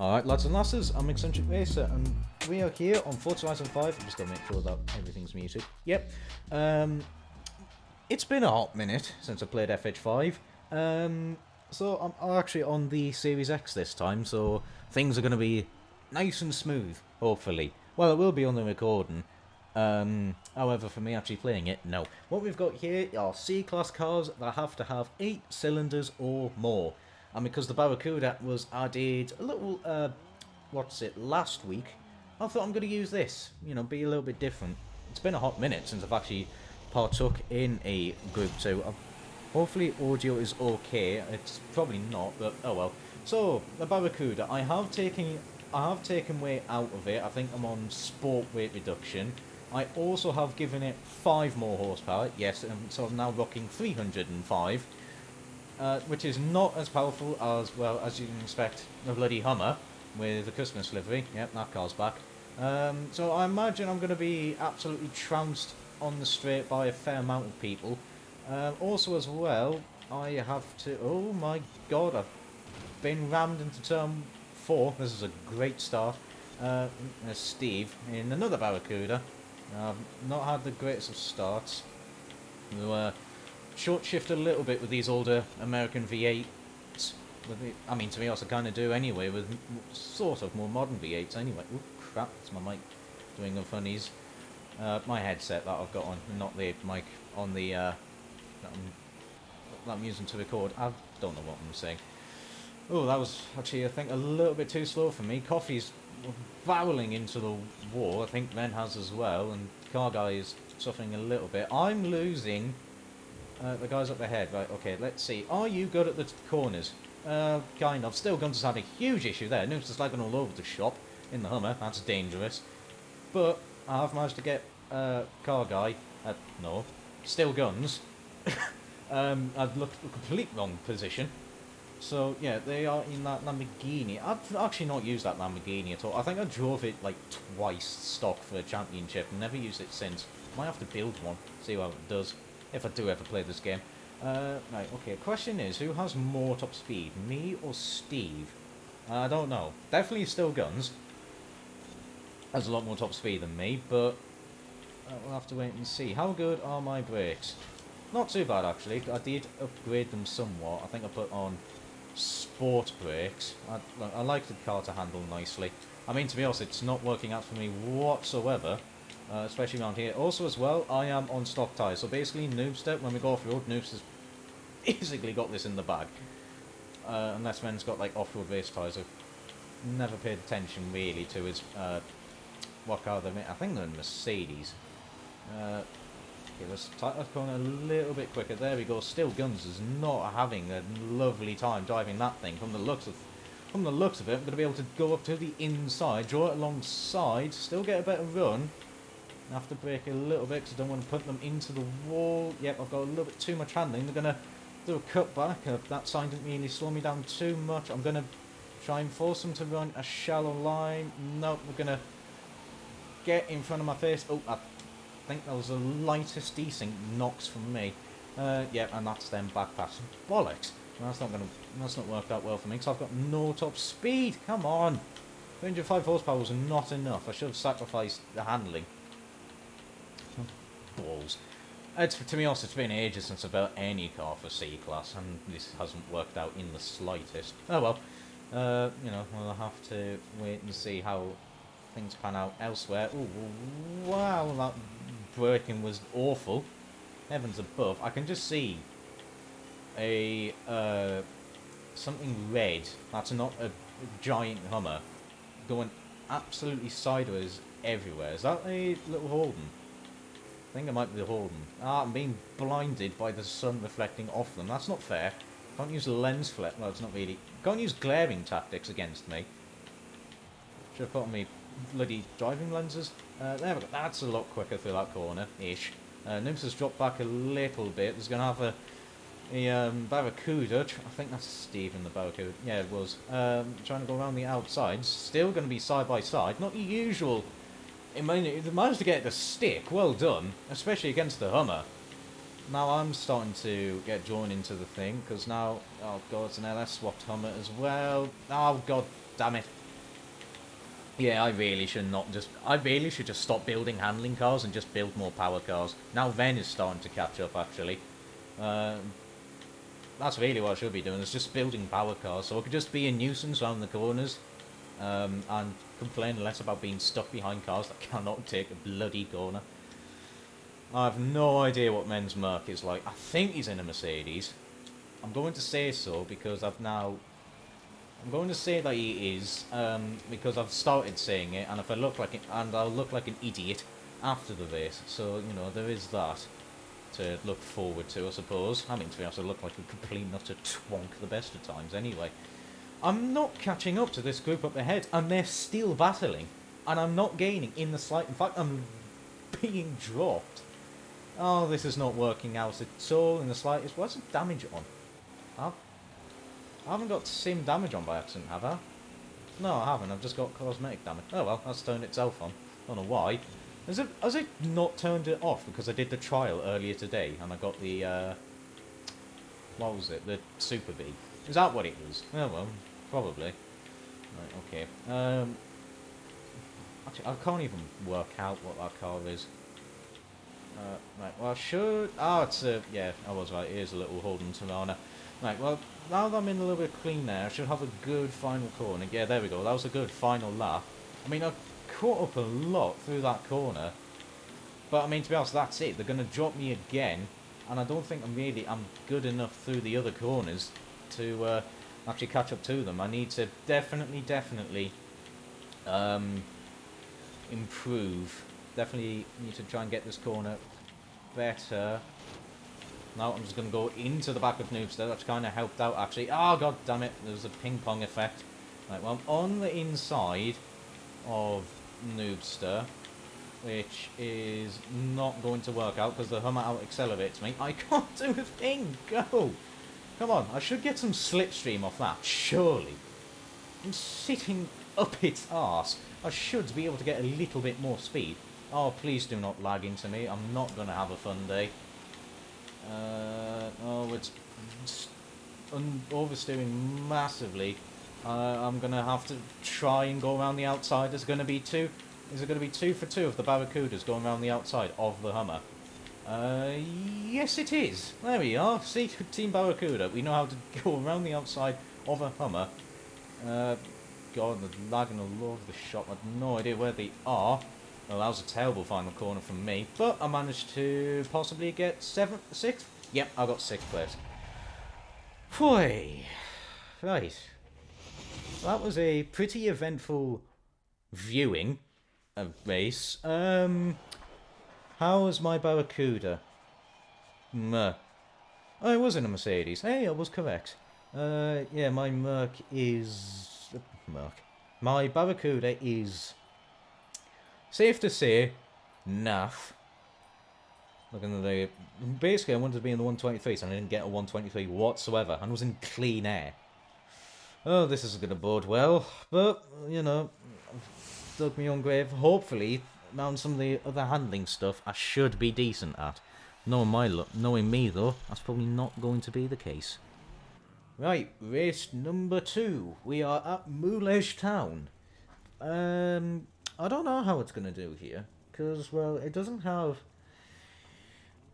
Alright lads and lasses, I'm Xcentric Racer and we are here on Forza Horizon 5. I'm just going to make sure that everything's muted. Yep. It's been a hot minute since I played FH5. So I'm actually on the Series X this time, so things are going to be nice and smooth, hopefully. Well, it will be on the recording. However, for me actually playing it, no. What we've got here are C-Class cars that have to have 8 cylinders or more. And because the Barracuda was added a little, last week, I thought I'm going to use this, be a little bit different. It's been a hot minute since I've actually partook in a group 2. Hopefully audio is okay, it's probably not, but oh well. So, the Barracuda, I have taken weight out of it. I think I'm on sport weight reduction. I also have given it 5 more horsepower, yes, and so I'm now rocking 305. Which is not as powerful as, well, as you can expect, a bloody Hummer with the Christmas livery. Yep, that car's back. So I imagine I'm going to be absolutely trounced on the straight by a fair amount of people. Also as well, I have to... Oh my god, I've been rammed into turn 4. This is a great start. There's Steve in another Barracuda. I've not had the greatest of starts. Short shift a little bit with these older American V8s. I mean, to be honest, I kind of do anyway with sort of more modern V8s anyway. Ooh, crap, it's my mic doing the funnies. My headset that I've got on, not the mic on the that I'm using to record. I don't know what I'm saying. Oh, that was actually, I think, a little bit too slow for me. Coffee's barreling into the wall. I think Ren has as well, and Car Guy is suffering a little bit. I'm losing... the guys up ahead, right, okay, let's see. Are you good at the corners? Kind of. Still Guns has had a huge issue there. Noobs is lagging all over the shop in the Hummer. That's dangerous. But I have managed to get Car Guy, no, Still Guns. I've looked at the complete wrong position. So, yeah, they are in that Lamborghini. I've actually not used that Lamborghini at all. I think I drove it, like, twice stock for a championship and never used it since. Might have to build one, see how it does. If I do ever play this game. Right, okay, question is, who has more top speed, me or Steve? I don't know. Definitely Still Guns has a lot more top speed than me, but we'll have to wait and see. How good are my brakes? Not too bad, actually. I did upgrade them somewhat. I think I put on sport brakes. I like the car to handle nicely. I mean, to be honest, it's not working out for me whatsoever. Especially around here. Also as well, I am on stock tyres. So basically, Noobster, when we go off-road, Noobs has basically got this in the bag. Unless men's got like off-road race tyres. I've never paid attention really to his, what car they're in. I think they're in Mercedes. Okay, let's tighten that corner a little bit quicker. There we go. Still Guns is not having a lovely time driving that thing. From the looks of it, I'm going to be able to go up to the inside, draw it alongside, still get a better run. I have to brake a little bit because I don't want to put them into the wall. Yep, I've got a little bit too much handling. They're going to do a cutback. That sign didn't really slow me down too much. I'm going to try and force them to run a shallow line. No, we're going to get in front of my face. Oh, I think that was the lightest desync knocks from me. Yeah, and that's them back pass. Bollocks. That's not worked out well for me because I've got no top speed. Come on. 305 horsepower was not enough. I should have sacrificed the handling. Balls. To be honest, it's been ages since I've built any car for C-Class, and this hasn't worked out in the slightest. Oh well. We'll have to wait and see how things pan out elsewhere. Ooh, wow, that braking was awful. Heavens above. I can just see a something red that's not a giant Hummer going absolutely sideways everywhere. Is that a little Holden? I think it might be the Holden. I'm being blinded by the sun reflecting off them. That's not fair. Can't use lens flare. Well, it's not really. Can't use glaring tactics against me. Should have put on me bloody driving lenses. There we go. That's a lot quicker through that corner ish. Nims has dropped back a little bit. There's going to have a Barracuda. I think that's Steve in the Barracuda. Yeah, it was. Trying to go around the outside. Still going to be side by side. Not the usual. They managed to get it to stick. Well done. Especially against the Hummer. Now I'm starting to get drawn into the thing. Because now, oh god, it's an LS swapped Hummer as well. Oh god damn it. Yeah, I really should not just. I really should just stop building handling cars and just build more power cars. Now Ven is starting to catch up, actually. Uh, that's really what I should be doing, is just building power cars, so I could just be a nuisance around the corners, and complain less about being stuck behind cars that cannot take a bloody corner. I have no idea what Men's Merc is like. I think he's in a Mercedes. I'm going to say so because I've now... I'm going to say that he is, because I've started saying it, and if I look like it, and I'll look like an idiot after the race. So, you know, there is that to look forward to, I suppose. I mean, to be honest, I look like a complete nutter twonk the best of times anyway. I'm not catching up to this group up ahead, and they're still battling. And I'm not gaining in the slight. In fact, I'm being dropped. Oh, this is not working out at all in the slightest. What's the damage on? I haven't got the same damage on by accident, have I? No, I haven't. I've just got cosmetic damage. Oh well, that's turned itself on. Don't know why. Has it not turned it off because I did the trial earlier today and I got the, what was it? The Super B. Is that what it was? Oh well, probably. Right, okay. Actually, I can't even work out what that car is. Right, well I should... Oh, it's a... Yeah, I was right. It is a little Holden Tirana. Right, well, now that I'm in a little bit clean there, I should have a good final corner. Yeah, there we go. That was a good final lap. I mean, I've caught up a lot through that corner. But, I mean, to be honest, that's it. They're going to drop me again. And I don't think I'm good enough through the other corners to actually catch up to them. I need to definitely improve. Definitely need to try and get this corner better. Now I'm just going to go into the back of Noobster. That's kind of helped out, actually. Oh, god damn it. There's a ping-pong effect. Right, well, I'm on the inside of Noobster, which is not going to work out because the Hummer out-accelerates me. I can't do a thing. Go. Come on. I should get some slipstream off that, surely. I'm sitting up its arse. I should be able to get a little bit more speed. Oh, please do not lag into me. I'm not going to have a fun day. Oh, it's oversteering massively. I'm going to have to try and go around the outside. There's going to be two. Is it going to be 2 for 2 of the Barracudas going around the outside of the Hummer? Yes it is. There we are. See, Team Barracuda. We know how to go around the outside of a Hummer. God, they're lagging all over the shop. I have no idea where they are. Well, that was a terrible final corner from me, but I managed to possibly get 6th? Yep, I got 6th place. Phew. Right. That was a pretty eventful viewing of race. How was my Barracuda? Oh, it was in a Mercedes. Hey, I was correct. Yeah, my Merc is... My Barracuda is... safe to say, naff. Looking at the... Basically, I wanted to be in the 123, so I didn't get a 123 whatsoever, and was in clean air. Oh, this isn't going to bode well, but, you know, I've dug my own grave. Hopefully, around some of the other handling stuff, I should be decent at. Knowing me, though, that's probably not going to be the case. Right, race number 2. We are at Moulage Town. I don't know how it's going to do here, because, well, it doesn't have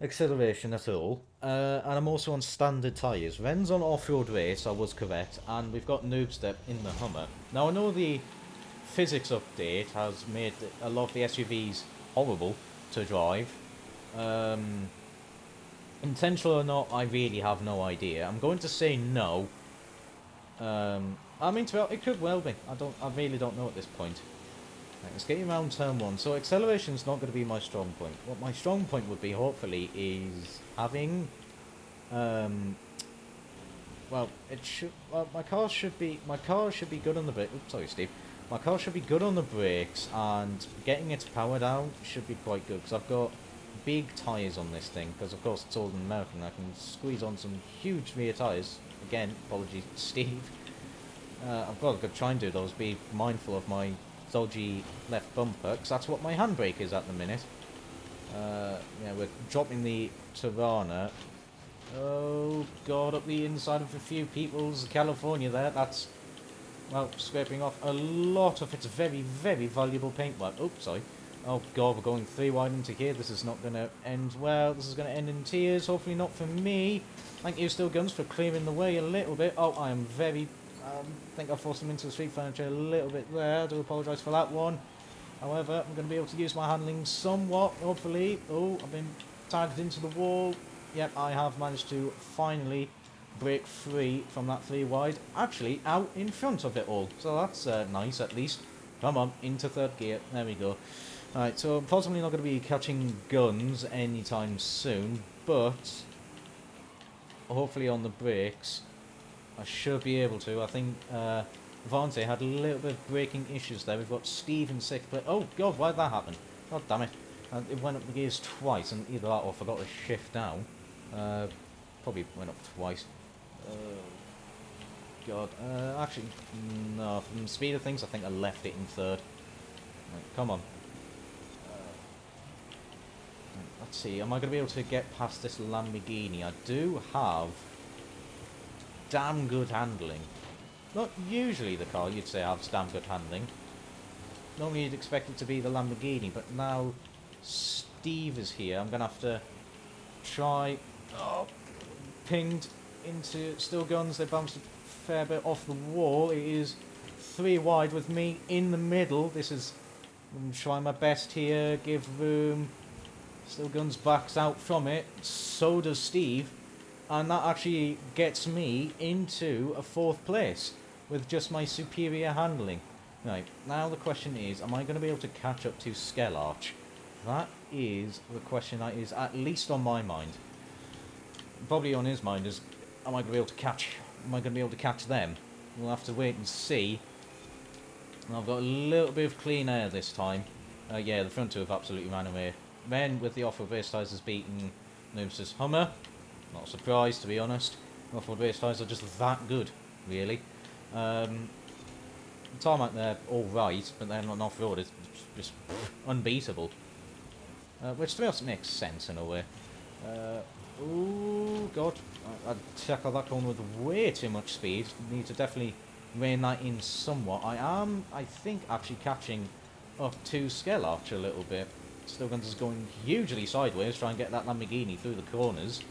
acceleration at all, and I'm also on standard tyres. Ren's on off-road race, I was correct, and we've got Noobstep in the Hummer. Now, I know the physics update has made a lot of the SUVs horrible to drive. Intentional or not, I really have no idea. I'm going to say no. I mean, it could well be. I really don't know at this point. Right, let's get you around turn 1. So acceleration's not going to be my strong point. What my strong point would be, hopefully, is having... well, it should... Well, my car should be good on the brake... Oops, sorry, Steve. My car should be good on the brakes, and getting its power down should be quite good, because I've got big tyres on this thing, because of course it's all in American. I can squeeze on some huge rear tyres. Again, apologies, Steve. I've got to try and do those, be mindful of my dodgy left bumper, because that's what my handbrake is at the minute. Yeah, we're dropping the Tirana. Oh god, up the inside of a few people's California there. That's well, scraping off a lot of its very, very valuable paintwork. Oops, sorry. Oh god, we're going 3 wide into here. This is not going to end well. This is going to end in tears. Hopefully not for me. Thank you, Still Guns, for clearing the way a little bit. Oh, I am very... I think I forced them into the street furniture a little bit there. I do apologise for that one. However, I'm going to be able to use my handling somewhat, hopefully. Oh, I've been tagged into the wall. Yep, I have managed to finally break free from that 3 wide. Actually, out in front of it all. So that's nice, at least. Come on, into 3rd gear. There we go. Alright, so I'm possibly not going to be catching guns anytime soon, but hopefully on the brakes I should be able to. I think Vante had a little bit of braking issues there. We've got Steve in 6th place. Oh god, why did that happen? God damn it. It went up the gears twice, and either that or I forgot to shift down. Probably went up twice. God, actually, no, from the speed of things I think I left it in 3rd. Right, come on. Let's see, am I going to be able to get past this Lamborghini? I do have damn good handling. Not usually the car you'd say has damn good handling. Normally you'd expect it to be the Lamborghini, but now Steve is here. I'm going to have to try... Oh, pinged into Still Guns. They bounced a fair bit off the wall. It is 3 wide with me in the middle. This is... I'm trying my best here, give room... Still Guns backs out from it, so does Steve, and that actually gets me into a 4th place with just my superior handling. Right, now the question is, am I going to be able to catch up to Skellarch? That is the question that is at least on my mind. Probably on his mind is, am I going to be able to catch them? We'll have to wait and see. And I've got a little bit of clean air this time. Yeah, the front 2 have absolutely ran away. Then, with the off-road race tyres, has beaten Noobs' Hummer. Not a surprise, to be honest. Off-road race tyres are just that good, really. Tarmac, they're alright, but they're not off-road. It's just unbeatable. Which, to be honest, makes sense in a way. Oh, God. I tackled that corner with way too much speed. Need to definitely rein that in somewhat. I am, I think, actually catching up to Skellarch a little bit. Still Guns is going hugely sideways, trying to get that Lamborghini through the corners.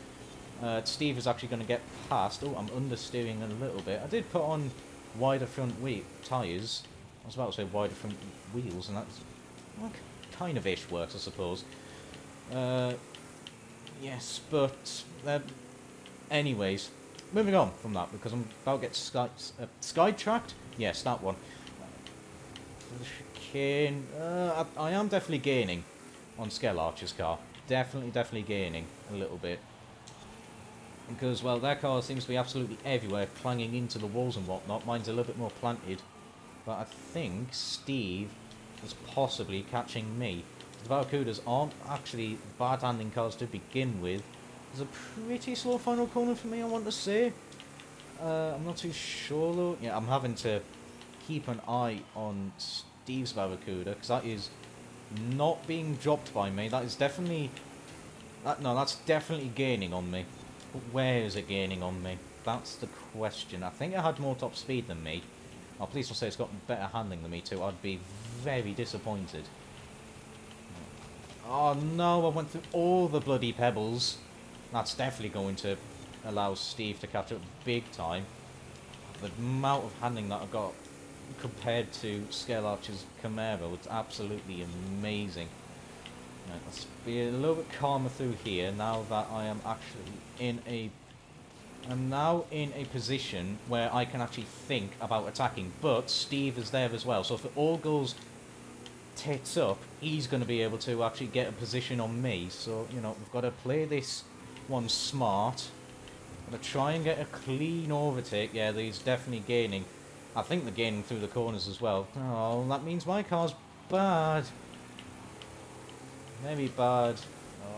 Steve is actually going to get past. Oh, I'm understeering a little bit. I did put on wider front tyres. I was about to say wider front wheels, and that's well, kind of ish works, I suppose. Yes, but anyways, moving on from that because I'm about to get skytracked. Yes, that one. I am definitely gaining on Skellarch's car. Definitely gaining a little bit. Because, well, their car seems to be absolutely everywhere, clanging into the walls and whatnot. Mine's a little bit more planted. But I think Steve is possibly catching me. The Barracudas aren't actually bad handling cars to begin with. It's a pretty slow final corner for me, I want to say. I'm not too sure, though. Yeah, I'm having to keep an eye on Steve's Barracuda, because that is not being dropped by me. That is definitely... no, that's definitely gaining on me. But where is it gaining on me? That's the question. I think it had more top speed than me. Oh, please don't say it's got better handling than me too. I'd be very disappointed. Oh no, I went through all the bloody pebbles. That's definitely going to allow Steve to catch up big time. The amount of handling that I got compared to Skellarch's Camaro, it's absolutely amazing. Right, let's be a little bit calmer through here now that I am actually in a... I'm now in a position where I can actually think about attacking, but Steve is there as well, so if it all goes tits up, he's going to be able to actually get a position on me, so, you know, we've got to play this one smart. Got to try and get a clean overtake. Yeah, he's definitely gaining. I think they're gaining through the corners as well. Oh, that means my car's bad. Maybe bad.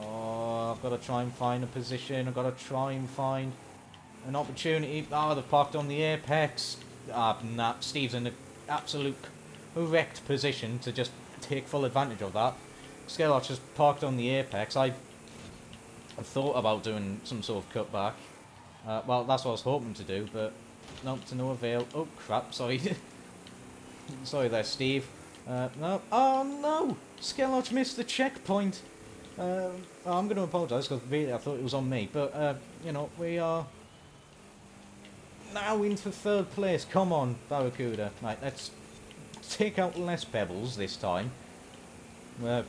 Oh, I've got to try and find a position. I've got to try and find an opportunity. Oh, they've parked on the apex. Nah, Steve's in an absolute correct position to just take full advantage of that. Skellarch just parked on the apex. I thought about doing some sort of cutback. Well, that's what I was hoping to do, but Nope, to no avail. Oh, crap, sorry. Sorry there, Steve. No. Oh, no! Skelloch missed the checkpoint. I'm going to apologise, because really I thought it was on me. But, you know, we are now into third place. Come on, Barracuda. Right, let's take out less pebbles this time. We're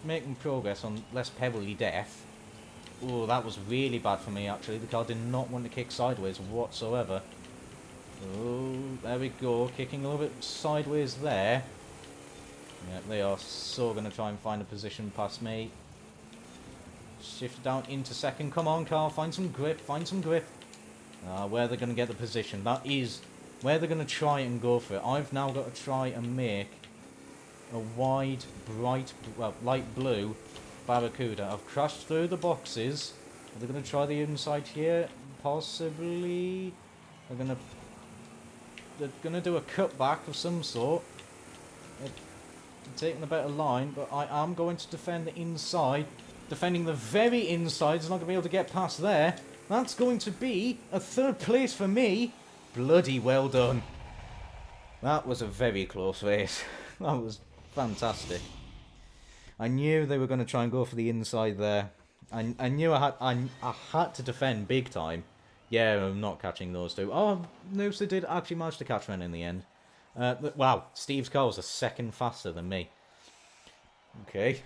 making progress on less pebbly death. Oh, that was really bad for me, actually. The car did not want to kick sideways whatsoever. Oh, there we go. Kicking a little bit sideways there. Yeah, they are so going to try and find a position past me. Shift down into second. Come on, car. Find some grip. Find some grip. Where they're going to get the position. That is where they're going to try and go for it. I've now got to try and make a wide, bright, well, light blue Barracuda. I've crashed through the boxes. Are they going to try the inside here? Possibly. They're going to do a cutback of some sort. They're taking a better line, but I am going to defend the inside. Defending the very inside. It's not going to be able to get past there. That's going to be a third place for me. Bloody well done. That was a very close race. That was fantastic. I knew they were going to try and go for the inside there. I knew I had to defend big time. Yeah, I'm not catching those two. Oh, Noosa did actually manage to catch one in the end. Wow, Steve's car was a second faster than me. Okay,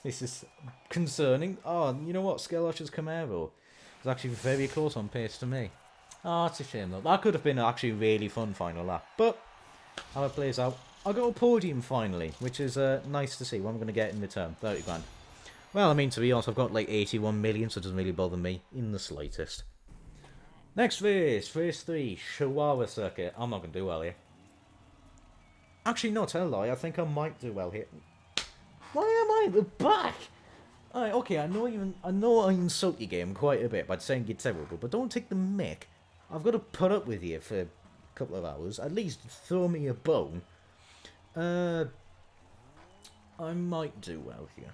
this is concerning. Oh, you know what? Skeloch's Camaro was actually very close on pace to me. Oh, it's a shame though. That could have been actually really fun final lap. But, how it plays out, I got a podium finally, which is nice to see. What I'm going to get in return, 30 grand. Well, I mean, to be honest, I've got like 81 million, so it doesn't really bother me in the slightest. Next race, race 3, Chihuahua Circuit. I'm not going to do well here. Actually, no, tell a lie, I think I might do well here. Why am I at the back? Alright, okay, I know I insult your game quite a bit by saying you're terrible, but don't take the mick. I've got to put up with you for a couple of hours. At least throw me a bone. I might do well here.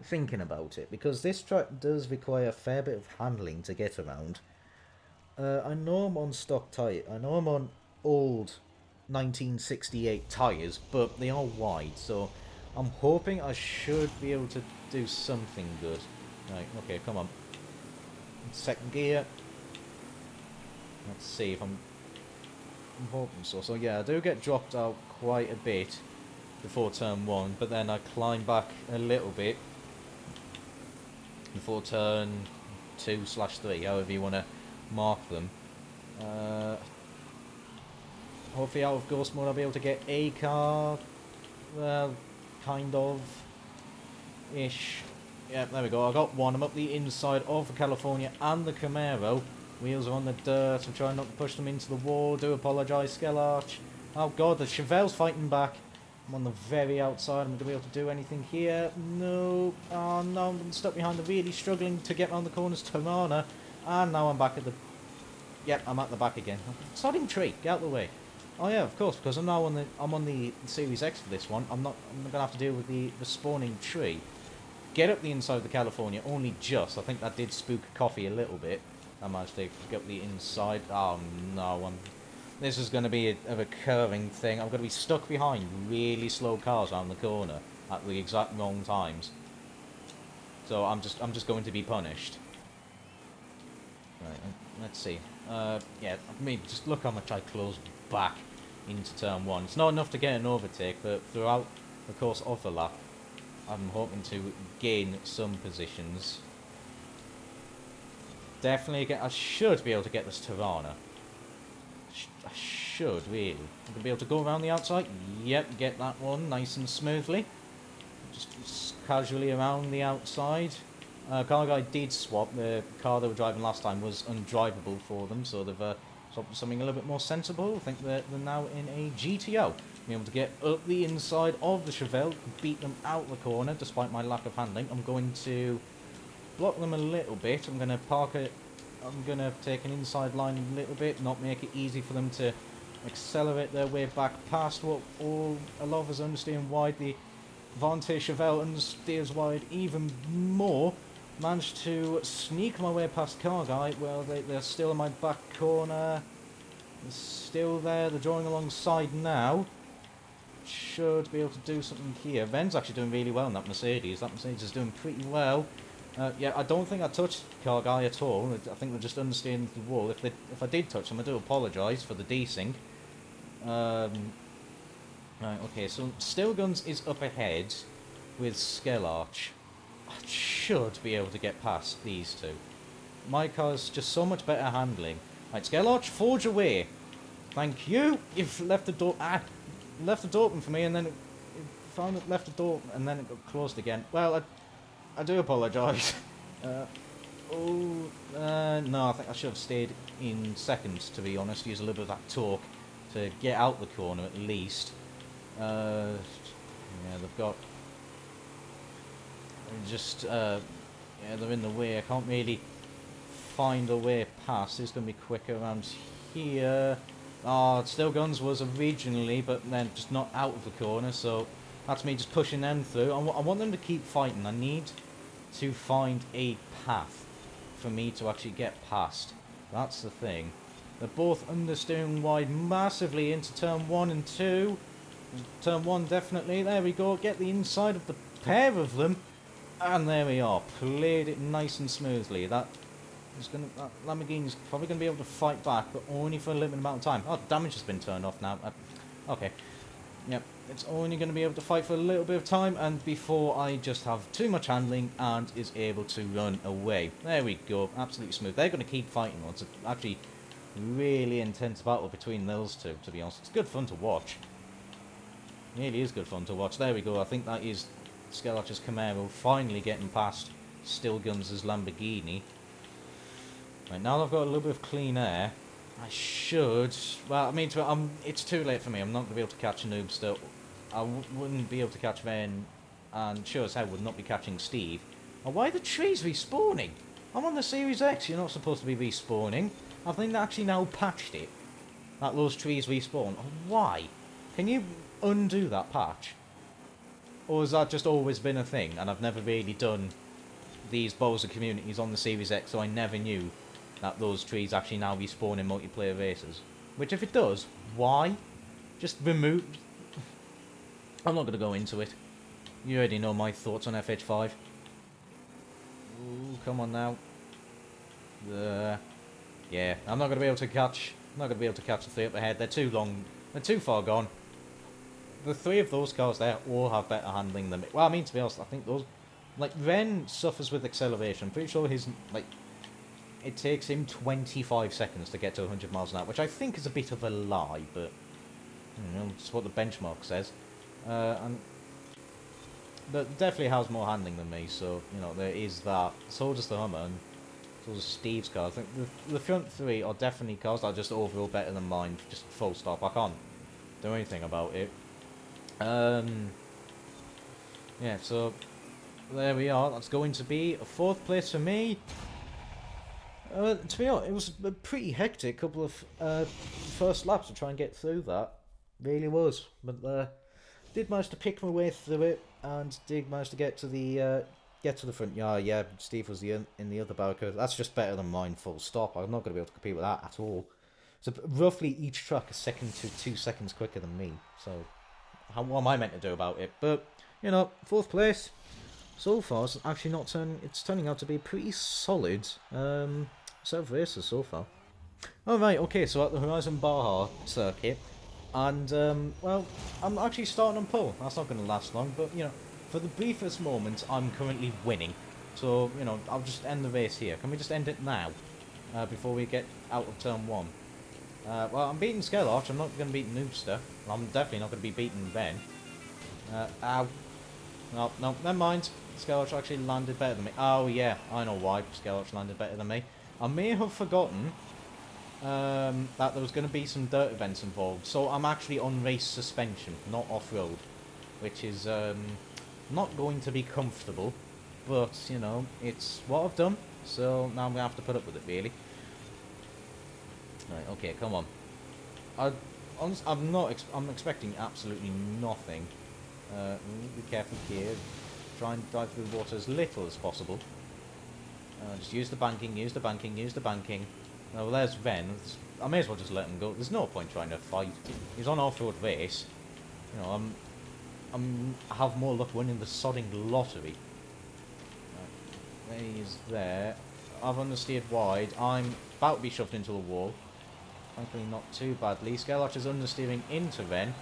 Thinking about it, because this track does require a fair bit of handling to get around. I know I'm on stock tyre. I know I'm on old 1968 tyres, but they are wide, so I'm hoping I should be able to do something good. Right, okay, come on. Second gear. Let's see if I'm hoping so. So yeah, I do get dropped out quite a bit before turn 1, but then I climb back a little bit before turn 2/3, however you want to mark them. Hopefully out of ghost mode I'll be able to get a car. Well, kind of ish. Yeah, there we go. I got one. I'm up the inside of the California and the Camaro. Wheels are on the dirt. I'm trying not to push them into the wall. Do apologise, Skeloch. Oh god, the Chevelle's fighting back. I'm on the very outside. I'm going to be able to do anything here. No. Oh no, I'm stuck behind the really struggling to get around the corners Tirana. And now I'm back at the... Yep, I'm at the back again. Sodding tree, get out of the way. Oh yeah, of course, because I'm now on the Series X for this one. I'm going to have to deal with the spawning tree. Get up the inside of the California, only just. I think that did spook Coffee a little bit. I managed to get up the inside. Oh no, this is going to be a recurring thing. I'm going to be stuck behind really slow cars around the corner at the exact wrong times. So I'm just going to be punished. Right, let's see. Yeah, I mean, just look how much I closed back into turn 1. It's not enough to get an overtake, but throughout the course of the lap, I'm hoping to gain some positions. Definitely I should be able to get this Tirana. I should, really. I'm going to be able to go around the outside. Yep, get that one nice and smoothly. Just casually around the outside. Car guy did swap. The car they were driving last time was undrivable for them, so they've swapped something a little bit more sensible. I think they're now in a GTO. Being able to get up the inside of the Chevelle, beat them out the corner despite my lack of handling. I'm going to block them a little bit. I'm going to park it. I'm going to take an inside line a little bit, not make it easy for them to accelerate their way back past what a lot of us understand wide the Vante Chevelle understeers wide even more. Managed to sneak my way past car guy. Well, they're still in my back corner. They're still there. They're drawing alongside now. Should be able to do something here. Ben's actually doing really well in that Mercedes. That Mercedes is doing pretty well. Yeah, I don't think I touched car guy at all. I think they're just understanding the wall. If I did touch them, I do apologise for the desync. Right, okay, so Still Guns is up ahead with Skellarch. I should be able to get past these two. My car's just so much better handling. Right, Skellarch, forge away. Thank you. You've left the door. Left the door open for me, and then it found it left the door, and then it got closed again. Well, I do apologise. No, I think I should have stayed in second, to be honest. Use a little bit of that torque to get out the corner at least. Yeah, they've got just yeah, they're in the way. I can't really find a way past. It's going to be quicker around here. Still Guns was originally, but then just not out of the corner, so that's me just pushing them through. I want them to keep fighting. I need to find a path for me to actually get past. That's the thing. They're both understeering wide massively into turn 1 and 2. Turn 1 definitely. There we go. Get the inside of the pair of them. And there we are. Played it nice and smoothly. That Lamborghini's probably going to be able to fight back, but only for a limited amount of time. Oh, damage has been turned off now. Okay. Yep, it's only going to be able to fight for a little bit of time, and before I just have too much handling and is able to run away. There we go. Absolutely smooth. They're going to keep fighting. It's actually really intense battle between those two, to be honest. It's good fun to watch. It really is good fun to watch. There we go. I think that is Skellarch's Camaro finally getting past Still Guns' Lamborghini. Right, now that I've got a little bit of clean air, I should... Well, I mean, it's too late for me. I'm not going to be able to catch a noob still. I wouldn't be able to catch Ven, and sure as hell would not be catching Steve. Oh, why are the trees respawning? I'm on the Series X. You're not supposed to be respawning. I think they actually now patched it. That those trees respawn. Oh, why? Can you undo that patch? Or has that just always been a thing, and I've never really done these Bowser communities on the Series X, so I never knew that those trees actually now respawn in multiplayer races. Which, if it does, why? Just remove... I'm not going to go into it. You already know my thoughts on FH5. Ooh, come on now. Yeah, I'm not going to be able to catch... I'm not going to be able to catch the three up ahead. They're too long. They're too far gone. The three of those cars there all have better handling than me. Well, I mean, to be honest, I think those... Like, Ren suffers with acceleration. I'm pretty sure his... Like, it takes him 25 seconds to get to 100 miles an hour, which I think is a bit of a lie, but... You know, it's what the benchmark says. And... But definitely has more handling than me, so, you know, there is that. So does the Hummer, and so does Steve's car. I think the front three are definitely cars that are just overall better than mine, just full stop. I can't do anything about it. Yeah, so there we are. That's going to be a 4th place for me. To be honest, it was a pretty hectic couple of first laps to try and get through that. Really was, but did manage to pick my way through it, and did manage to get to the front yard. Yeah, Steve was in the other Barracuda. That's just better than mine. Full stop. I'm not going to be able to compete with that at all. So roughly each truck a second to 2 seconds quicker than me. So what am I meant to do about it? But you know, 4th place so far is actually not turning. It's turning out to be a pretty solid set of races so far. Alright, okay, so at the Horizon Baja circuit, and well, I'm actually starting on pole. That's not going to last long, but you know, for the briefest moment, I'm currently winning. So you know, I'll just end the race here. Can we just end it now, before we get out of turn 1? Well, I'm beating Skellarch. I'm not going to beat Noobster. I'm definitely not going to be beating Ben. Ow. No, never mind. Skellarch actually landed better than me. Oh yeah, I know why Skellarch landed better than me. I may have forgotten that there was going to be some dirt events involved. So I'm actually on race suspension, not off-road. Which is not going to be comfortable. But, you know, it's what I've done. So now I'm going to have to put up with it, really. Right, okay, come on. I'm expecting absolutely nothing. Be careful here. Try and dive through the water as little as possible. Just use the banking, use the banking, use the banking. Oh, well, there's Ven. I may as well just let him go. There's no point trying to fight. He's on off-road race. You know, I have more luck winning the sodding lottery. Right, he's there. I've understeered wide. I'm about to be shoved into the wall. Thankfully not too badly. Skylarch is understeering into Ven.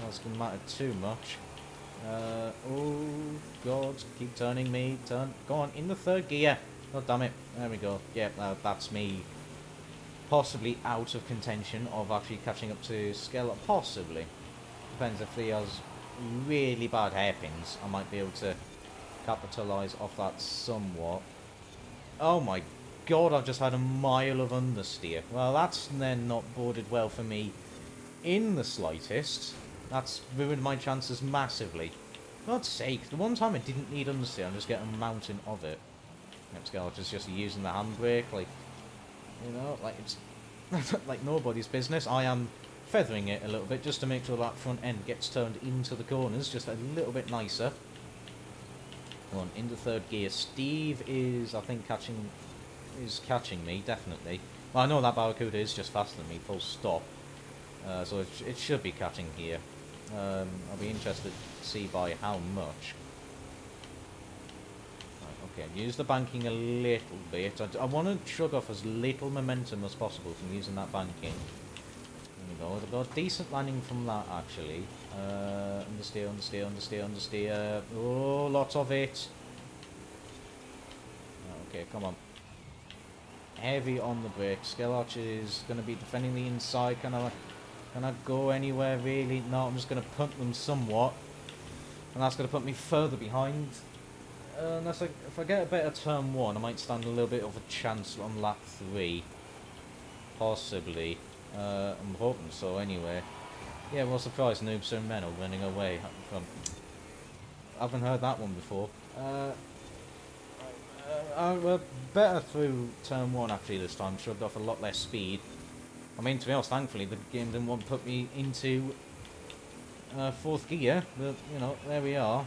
That's going to matter too much. Oh god, keep turning me. Turn. Go on, in the third gear. God damn it. There we go. Yeah, that's me. Possibly out of contention of actually catching up to Skeller. Possibly. Depends if he has really bad hairpins. I might be able to capitalise off that somewhat. Oh my god, I've just had a mile of understeer. Well, that's then not boded well for me in the slightest. That's ruined my chances massively. For God's sake, the one time I didn't need understeer, I'm just getting a mountain of it. Skeller is just using the handbrake, like, you know, like it's like nobody's business. I am feathering it a little bit just to make sure that front end gets turned into the corners just a little bit nicer. Come on, into third gear. Steve is, I think, catching me, definitely. Well, I know that Barracuda is just faster than me, full stop. So it should be catching here. I'll be interested to see by how much. Okay, use the banking a little bit. I want to shrug off as little momentum as possible from using that banking. There we go. I've got a decent landing from that, actually. Understeer, understeer, understeer, understeer. Oh, lots of it. Okay, come on. Heavy on the brakes. Skelarch is going to be defending the inside. Can I go anywhere, really? No, I'm just going to punt them somewhat. And that's going to put me further behind. Unless if I get a better turn 1, I might stand a little bit of a chance on lap 3. Possibly. I'm hoping so, anyway. Yeah, well, surprise, Noobs and Men are running away from... I haven't heard that one before. We're better through turn 1, actually, this time. Shrugged off a lot less speed. I mean, to be honest, thankfully, the game didn't want to put me into 4th gear. But, you know, there we are.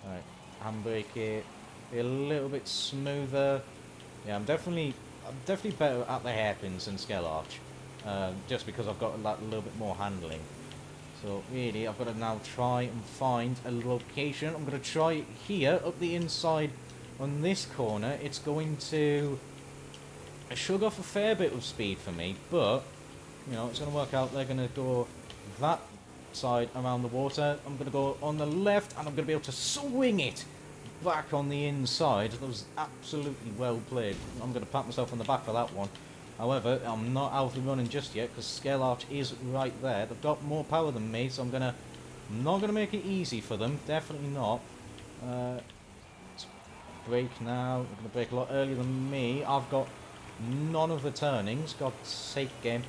Right, handbrake it, be a little bit smoother. Yeah, I'm definitely better at the hairpins than Skelarch, just because I've got that little bit more handling. So really, I've got to now try and find a location. I'm going to try it here, up the inside on this corner. It's going to shrug off a fair bit of speed for me, but, you know, it's going to work out. They're going to go that side around the water. I'm going to go on the left, and I'm going to be able to swing it back on the inside. That was absolutely well played. I'm going to pat myself on the back for that one. However, I'm not out of the running just yet, because Skelarch is right there. They've got more power than me, so I'm not going to make it easy for them. Definitely not. Brake now. They're going to brake a lot earlier than me. I've got none of the turnings. God's sake, game.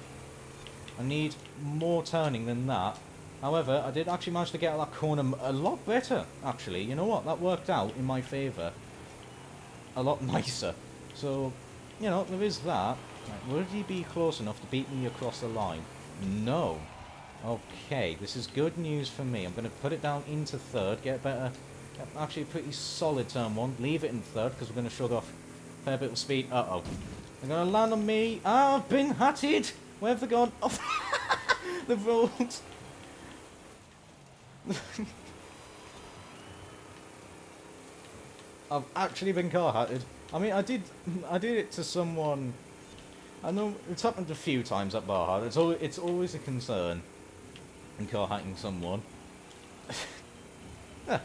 I need more turning than that. However, I did actually manage to get out that corner a lot better, actually. You know what? That worked out in my favour. A lot nicer. So, you know, there is that. Right, would he be close enough to beat me across the line? No. Okay, this is good news for me. I'm going to put it down into 3rd, get actually a pretty solid turn 1. Leave it in 3rd, because we're going to shrug off a fair bit of speed. Uh-oh. They're going to land on me. Ah, I've been hatted! Where have they gone? Oh, they've rolled. I've actually been car hatted. I mean, I did it to someone. I know it's happened a few times at Barhard. It's always a concern in car hatting someone. Yeah.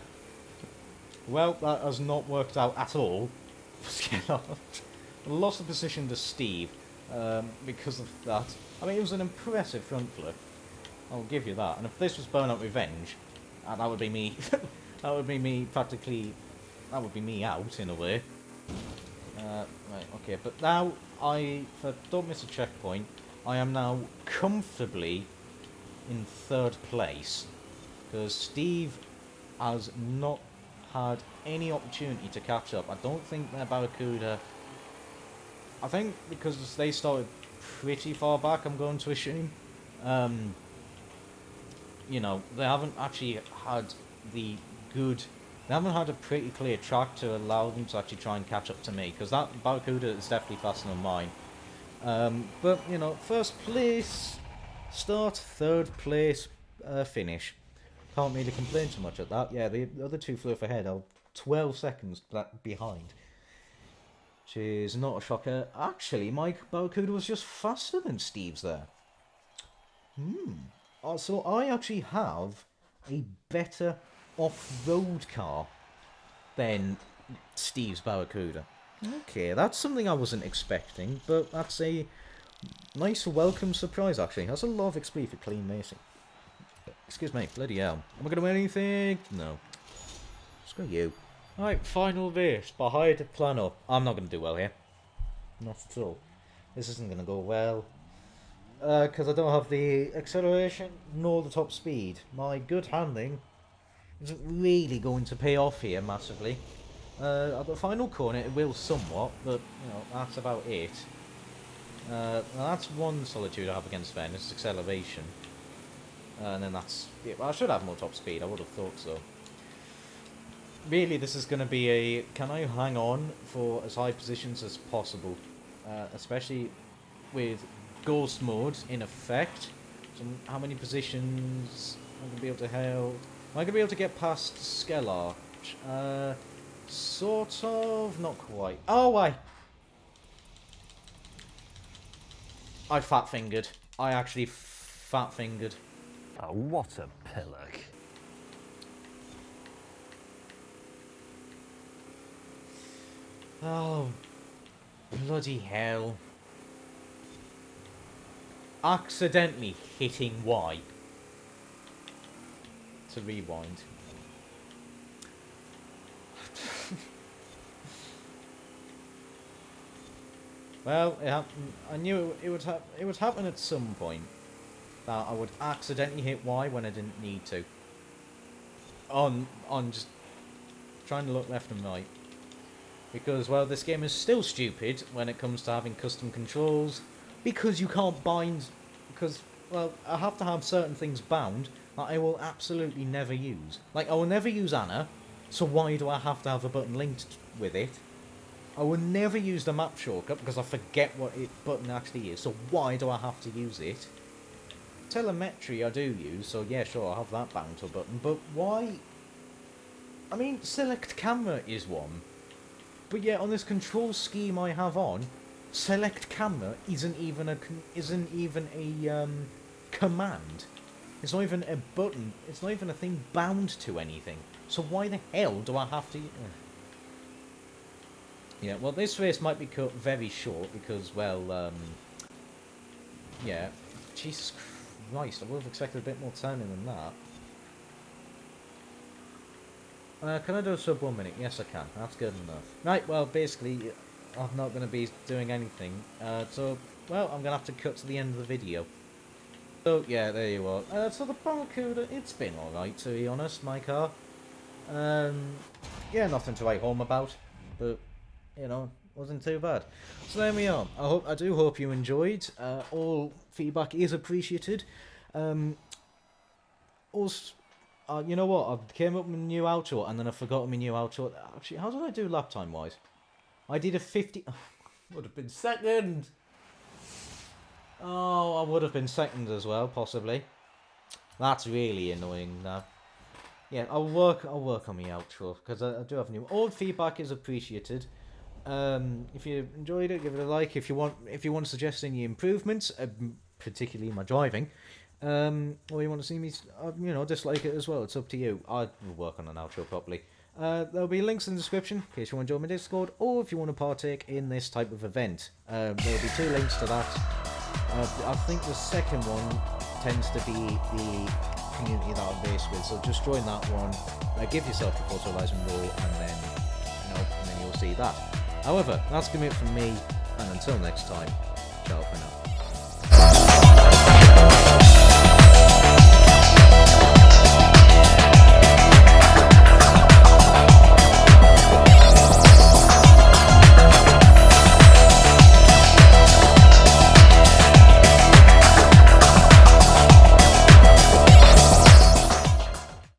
Well, that has not worked out at all. Lost the position to Steve because of that. I mean, it was an impressive front flip. I'll give you that. And if this was Burnout Revenge, that would be me. That would be me practically. That would be me out in a way. Right, okay, but now if I don't miss a checkpoint, I am now comfortably in 3rd place, because Steve has not had any opportunity to catch up. I don't think their Barracuda. I think because they started pretty far back, I'm going to assume. You know, they haven't actually had the good. They They haven't had a pretty clear track to allow them to actually try and catch up to me, because that Barracuda is definitely faster than mine. But, you know, first place start, third place finish. Can't really complain too much at that. Yeah, the other two flew off ahead. I'm 12 seconds behind. Which is not a shocker. Actually, my Barracuda was just faster than Steve's there. So I actually have a better off-road car than Steve's Barracuda. Okay, that's something I wasn't expecting, but that's a nice welcome surprise, actually. That's a lot of XP for clean racing. Excuse me, bloody hell. Am I going to win anything? No. Screw you. Alright, final race. Behind Plymouth. I'm not going to do well here. Not at all. This isn't going to go well. Because I don't have the acceleration nor the top speed. My good handling isn't really going to pay off here massively. At the final corner it will somewhat, but you know, that's about it. Now that's one solitude I have against Ben, it's acceleration. And then that's it. Well, I should have more top speed, I would have thought so. Really, this is going to be a, can I hang on for as high positions as possible? Especially with Ghost mode in effect. So how many positions am I going to be able to hold? Am I going to be able to get past Skellar? Sort of, not quite. Oh, I fat-fingered. I actually fat-fingered. Oh, what a pillock. Oh, bloody hell. Accidentally hitting Y. To rewind. Well, it happened. I knew it would happen at some point. That I would accidentally hit Y when I didn't need to. On just trying to look left and right. Because, well, this game is still stupid when it comes to having custom controls. Because you can't bind... Because, well, I have to have certain things bound that I will absolutely never use. Like, I will never use Anna, so why do I have to have a button linked with it? I will never use the map shortcut because I forget what it button actually is, so why do I have to use it? Telemetry I do use, so yeah, sure, I'll have that bound to a button, but why? I mean, select camera is one, but yeah, on this control scheme I have on, select camera isn't even a command. It's not even a button. It's not even a thing bound to anything. So why the hell do I have to? Yeah, well, this race might be cut very short because, well, yeah, Jesus Christ, I would have expected a bit more turning than that. Can I do a sub 1 minute? Yes, I can. That's good enough. Right, well, basically, I'm not going to be doing anything. So, well, I'm going to have to cut to the end of the video. So, yeah, there you are. So the Barracuda, it's been alright, to be honest, my car. Yeah, nothing to write home about, but, you know, wasn't too bad. So there we are. I do hope you enjoyed. All feedback is appreciated. Also, you know what? I came up with a new outro and then I forgot my new outro. Actually, how did I do lap time wise? I did a 50. Would have been second. Oh, I would have been second as well, possibly. That's really annoying now. Yeah, I'll work on my outro because I do have new. All feedback is appreciated. If you enjoyed it, give it a like. If you want to suggest any improvements, particularly my driving, or you want to see me, you know, dislike it as well. It's up to you. I will work on an outro properly. There'll be links in the description in case you want to join my Discord, or if you want to partake in this type of event. There'll be 2 links to that. I think the second one tends to be the community that I race with, so just join that one. Give yourself the Forza Horizon role, and then you'll see that. However, that's gonna be it from me, and until next time, ciao for now.